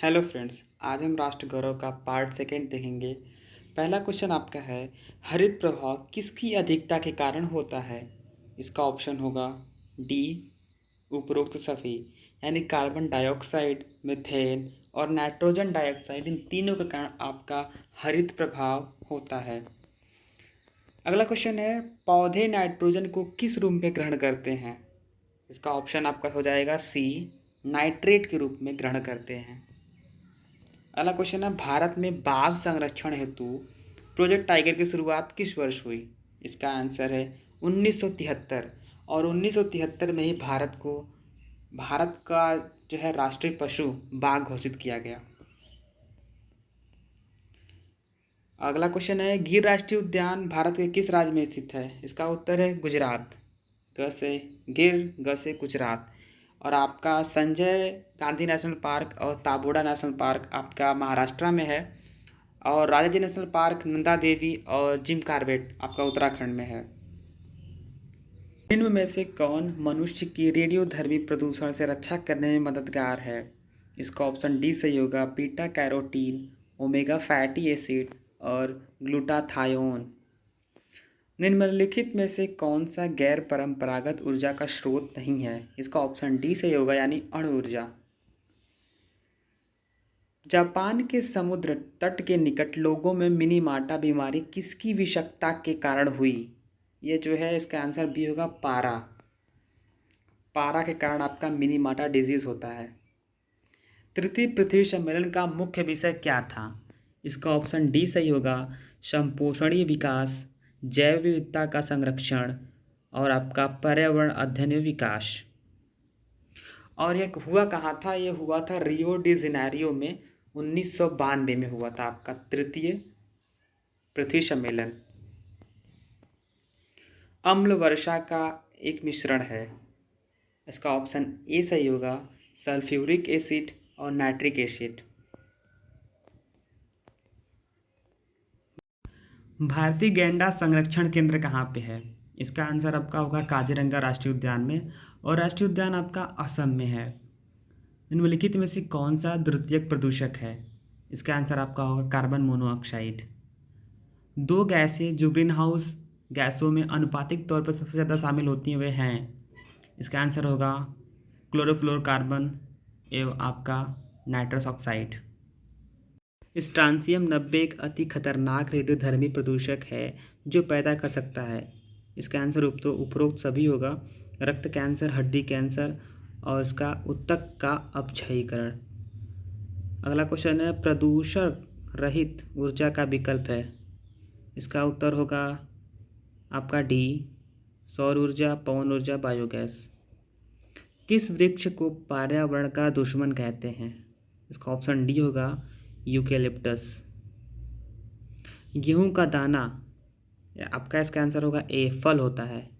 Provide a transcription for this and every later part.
Hello friends, आज हम राष्ट्र गौरव का पार्ट सेकेंड देखेंगे। पहला क्वेश्चन आपका है, हरित प्रभाव किसकी अधिकता के कारण होता है। इसका ऑप्शन होगा डी उपरोक्त सभी, यानी कार्बन डाइऑक्साइड, मीथेन और नाइट्रोजन डाइऑक्साइड, इन तीनों के कारण आपका हरित प्रभाव होता है। अगला क्वेश्चन है, पौधे नाइट्रोजन को किस रूप में ग्रहण करते हैं। इसका ऑप्शन आपका हो जाएगा सी, नाइट्रेट के रूप में ग्रहण करते हैं। अगला क्वेश्चन है, भारत में बाघ संरक्षण हेतु प्रोजेक्ट टाइगर की शुरुआत किस वर्ष हुई। इसका आंसर है 1973। और 1973 में ही भारत का जो है राष्ट्रीय पशु बाघ घोषित किया गया। अगला क्वेश्चन है, गिर राष्ट्रीय उद्यान भारत के किस राज्य में स्थित है। इसका उत्तर है गुजरात। ग से गिर, ग से गुजरात। और आपका संजय गांधी नेशनल पार्क और ताबोड़ा नेशनल पार्क आपका महाराष्ट्र में है। और राजाजी नेशनल पार्क, नंदा देवी और जिम कार्बेट आपका उत्तराखंड में है। निम्न में से कौन मनुष्य की रेडियोधर्मी प्रदूषण से रक्षा करने में मददगार है। इसका ऑप्शन डी सही होगा, beta carotene, omega fatty acid और ग्लूटाथायोन। निम्नलिखित में से कौन सा गैर परंपरागत ऊर्जा का स्रोत नहीं है। इसका ऑप्शन डी सही होगा, यानी अणु ऊर्जा। जापान के समुद्र तट के निकट लोगों में मिनीमाटा बीमारी किसकी विषाक्तता के कारण हुई। ये जो है इसका आंसर बी होगा, पारा। पारा के कारण आपका मिनीमाटा डिजीज होता है। तृतीय पृथ्वी सम्मेलन का मुख्य विषय क्या था। इसका ऑप्शन डी सही होगा, संपोषणीय विकास, जैव विविधता का संरक्षण और आपका पर्यावरण अध्ययन एवं विकास। और यह हुआ कहाँ था, यह हुआ था रियो डी जेनेरियो में 1992 में हुआ था आपका तृतीय पृथ्वी सम्मेलन। अम्ल वर्षा का एक मिश्रण है। इसका ऑप्शन ए सही होगा, सल्फ्यूरिक एसिड और नाइट्रिक एसिड। भारतीय गैंडा संरक्षण केंद्र कहाँ पे है। इसका आंसर आपका होगा काजीरंगा राष्ट्रीय उद्यान में। और राष्ट्रीय उद्यान आपका असम में है। निम्नलिखित में से कौन सा द्वितीयक प्रदूषक है। इसका आंसर आपका होगा कार्बन मोनोऑक्साइड। दो गैसें जो ग्रीन हाउस गैसों में अनुपातिक तौर पर सबसे ज़्यादा शामिल होती हैं वे हैं। इसका आंसर होगा क्लोरोफ्लोरोकार्बन एवं आपका नाइट्रस ऑक्साइड। स्ट्रांसियम 90 एक अति खतरनाक रेडियोधर्मी प्रदूषक है जो पैदा कर सकता है। इसका आंसर उपरोक्त सभी होगा, रक्त कैंसर, हड्डी कैंसर और इसका उत्तक का अपक्षयीकरण। अगला क्वेश्चन है, प्रदूषण रहित ऊर्जा का विकल्प है। इसका उत्तर होगा आपका डी, सौर ऊर्जा, पवन ऊर्जा, बायोगैस। किस वृक्ष को पर्यावरण का दुश्मन कहते हैं। इसका ऑप्शन डी होगा, यूकेलिप्टस। गेहूं का दाना आपका इसका आंसर होगा ए, फल होता है।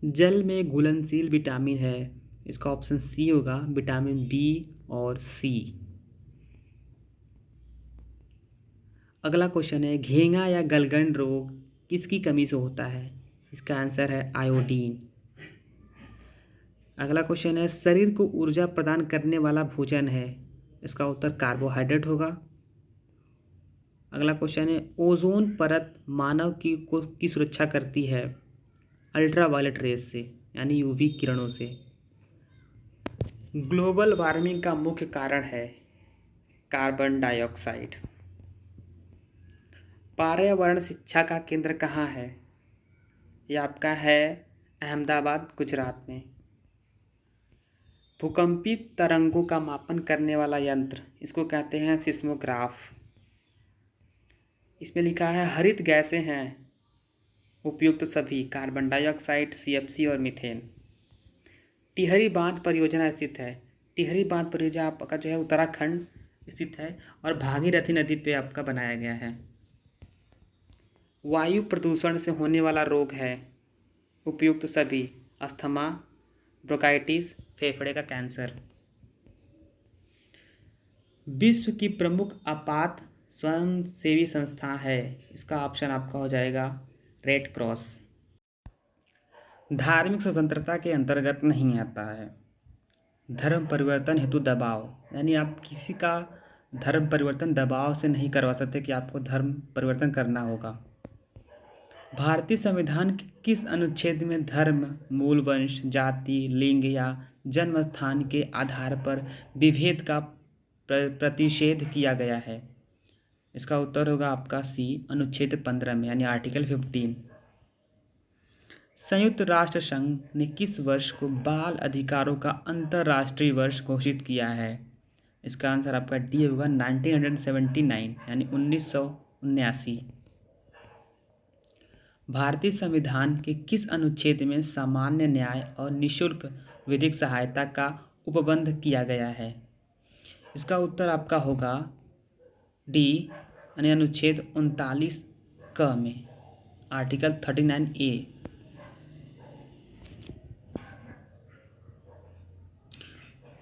जल में घुलनशील विटामिन है। इसका ऑप्शन सी होगा, विटामिन बी और सी। अगला क्वेश्चन है, घेंगा या गलगंड रोग किसकी कमी से होता है। इसका आंसर है आयोडीन। अगला क्वेश्चन है, शरीर को ऊर्जा प्रदान करने वाला भोजन है। इसका उत्तर कार्बोहाइड्रेट होगा। अगला क्वेश्चन है, ओजोन परत मानव की सुरक्षा करती है अल्ट्रावायलेट रेस से, यानी यूवी किरणों से। ग्लोबल वार्मिंग का मुख्य कारण है कार्बन डाइऑक्साइड। पर्यावरण शिक्षा का केंद्र कहाँ है। यह आपका है अहमदाबाद, गुजरात में। भूकंपी तरंगों का मापन करने वाला यंत्र, इसको कहते हैं सिस्मोग्राफ। इसमें लिखा है, हरित गैसें हैं उपयुक्त सभी, कार्बन डाइऑक्साइड, सीएफसी और मीथेन। टिहरी बांध परियोजना स्थित है। टिहरी बांध परियोजना आपका जो है उत्तराखंड स्थित है और भागीरथी नदी पे आपका बनाया गया है। वायु प्रदूषण से होने वाला रोग है उपयुक्त सभी, अस्थमा, ब्रोंकाइटिस, फेफड़े का कैंसर। विश्व की प्रमुख आपात स्वयंसेवी संस्था है। इसका ऑप्शन आपका हो जाएगा रेड क्रॉस। धार्मिक स्वतंत्रता के अंतर्गत नहीं आता है। धर्म परिवर्तन हेतु दबाव, यानी आप किसी का धर्म परिवर्तन दबाव से नहीं करवा सकते कि आपको धर्म परिवर्तन करना होगा। भारतीय संविधान के किस अनुच्छेद में धर्म, मूल वंश, जाति, लिंग या जन्म स्थान के आधार पर विभेद का प्रतिषेध किया गया है? इसका उत्तर होगा आपका सी, अनुच्छेद 15 में, यानी आर्टिकल 15। संयुक्त राष्ट्र संघ ने किस वर्ष को बाल अधिकारों का अंतर्राष्ट्रीय वर्ष घोषित किया है? इसका आंसर आपका डी होगा 1979, यानी 1979। भारतीय संविधान के किस अनुच्छेद में सामान्य न्याय और निःशुल्क विधिक सहायता का उपबंध किया गया है? इसका उत्तर आपका होगा डी, यानी अनुच्छेद 39 क में, आर्टिकल 39A।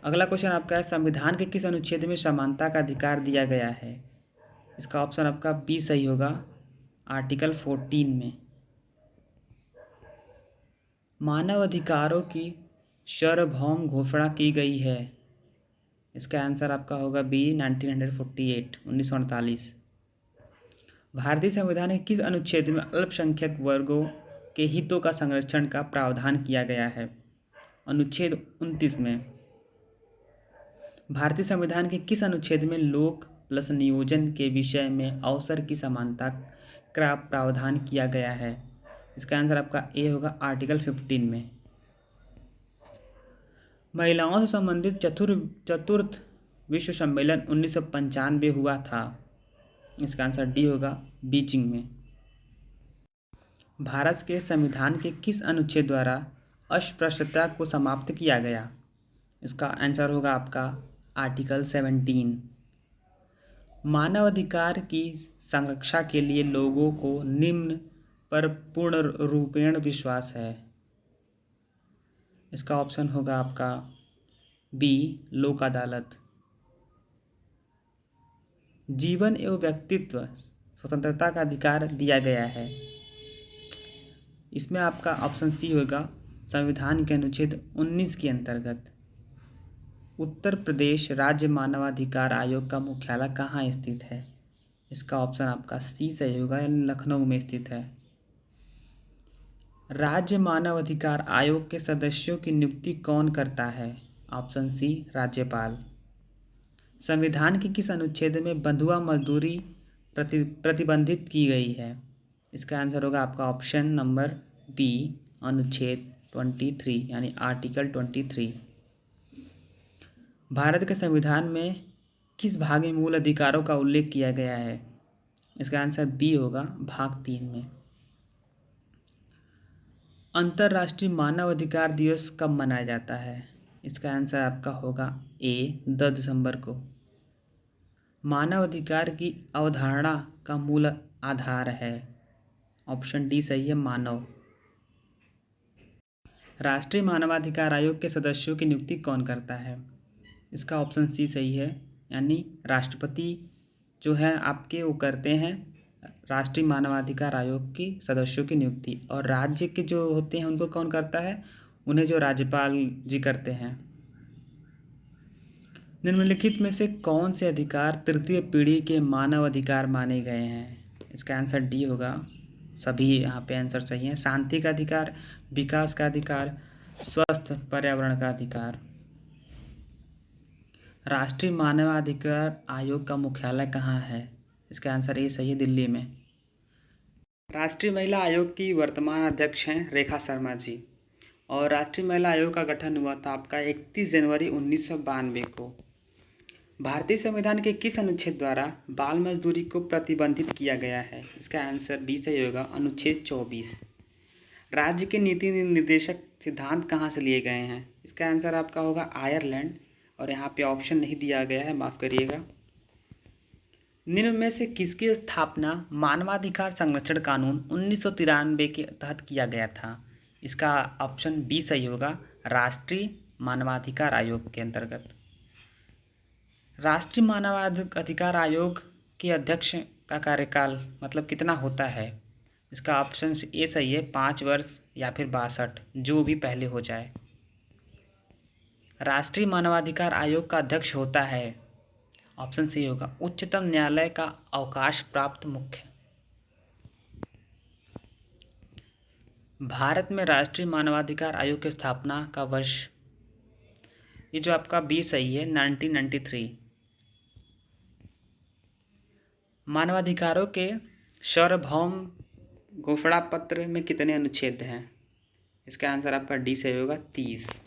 अगला क्वेश्चन आपका है, संविधान के किस अनुच्छेद में समानता का अधिकार दिया गया है? इसका ऑप्शन आपका बी सही होगा, आर्टिकल 14 में। मानव अधिकारों की सार्वभौम घोषणा की गई है? इसका आंसर आपका होगा बी, 1948। भारतीय संविधान के किस अनुच्छेद में अल्पसंख्यक वर्गों के हितों का संरक्षण का प्रावधान किया गया है? अनुच्छेद 29 में। भारतीय संविधान के किस अनुच्छेद में लोक प्लस नियोजन के विषय में अवसर की समानता का प्रावधान किया गया है? इसका आंसर आपका ए होगा, आर्टिकल 15 में। महिलाओं से संबंधित चतुर्थ विश्व सम्मेलन 1995 हुआ था? इसका आंसर डी होगा, बीजिंग में। भारत के संविधान के किस अनुच्छेद द्वारा अस्पृश्यता को समाप्त किया गया? इसका आंसर होगा आपका आर्टिकल 17। मानवाधिकार की संरक्षा के लिए लोगों को निम्न पर पूर्ण रूपेण विश्वास है? इसका ऑप्शन होगा आपका बी, लोक अदालत। जीवन एवं व्यक्तित्व स्वतंत्रता का अधिकार दिया गया है? इसमें आपका ऑप्शन सी होगा, संविधान के अनुच्छेद 19 के अंतर्गत। उत्तर प्रदेश राज्य मानवाधिकार आयोग का मुख्यालय कहाँ स्थित है? इसका ऑप्शन आपका सी सही होगा, लखनऊ में स्थित है। राज्य मानवाधिकार आयोग के सदस्यों की नियुक्ति कौन करता है? ऑप्शन सी, राज्यपाल। संविधान के किस अनुच्छेद में बंधुआ मजदूरी प्रतिबंधित की गई है? इसका आंसर होगा आपका ऑप्शन नंबर बी, अनुच्छेद 23, यानी आर्टिकल 23। भारत के संविधान में किस भाग में मूल अधिकारों का उल्लेख किया गया है? इसका आंसर बी होगा, भाग 3 में। अंतर्राष्ट्रीय मानव अधिकार दिवस कब मनाया जाता है? इसका आंसर आपका होगा ए, 10 दिसंबर को। मानव अधिकार की अवधारणा का मूल आधार है? ऑप्शन डी सही है, मानव। राष्ट्रीय मानवाधिकार आयोग के सदस्यों की नियुक्ति कौन करता है? इसका ऑप्शन सी सही है, यानी राष्ट्रपति जो है आपके वो करते हैं राष्ट्रीय मानवाधिकार आयोग के सदस्यों की नियुक्ति, और राज्य के जो होते हैं उनको कौन करता है? उन्हें जो राज्यपाल जी करते हैं। निम्नलिखित में से कौन से अधिकार तृतीय पीढ़ी के मानव अधिकार माने गए हैं? इसका आंसर डी होगा, सभी यहाँ पे आंसर सही हैं। शांति का अधिकार, विकास का अधिकार, स्वस्थ पर्यावरण का अधिकार। राष्ट्रीय मानवाधिकार आयोग का मुख्यालय कहाँ है? इसका आंसर ए सही है, दिल्ली में। राष्ट्रीय महिला आयोग की वर्तमान अध्यक्ष हैं रेखा शर्मा जी, और राष्ट्रीय महिला आयोग का गठन हुआ था आपका 31 जनवरी 1992 को। भारतीय संविधान के किस अनुच्छेद द्वारा बाल मजदूरी को प्रतिबंधित किया गया है? इसका आंसर बी सही होगा, अनुच्छेद 24। राज्य के नीति निर्देशक सिद्धांत कहाँ से लिए गए हैं? इसका आंसर आपका होगा आयरलैंड, और यहाँ पे ऑप्शन नहीं दिया गया है, माफ़ करिएगा। निम्न में से किसकी स्थापना मानवाधिकार संरक्षण कानून 1993 के तहत किया गया था? इसका ऑप्शन बी सही होगा, राष्ट्रीय मानवाधिकार आयोग के अंतर्गत। राष्ट्रीय मानवाधिकार आयोग के अध्यक्ष का कार्यकाल मतलब कितना होता है? इसका ऑप्शन ए सही है, 5 वर्ष या फिर 62, जो भी पहले हो जाए। राष्ट्रीय मानवाधिकार आयोग का अध्यक्ष होता है? ऑप्शन सी होगा उच्चतम न्यायालय का अवकाश प्राप्त मुख्य। भारत में राष्ट्रीय मानवाधिकार आयोग की स्थापना का वर्ष, ये जो आपका बी सही है, 1993। मानवाधिकारों के सार्वभौम घोषणा पत्र में कितने अनुच्छेद हैं? इसका आंसर आपका डी सही होगा, 30।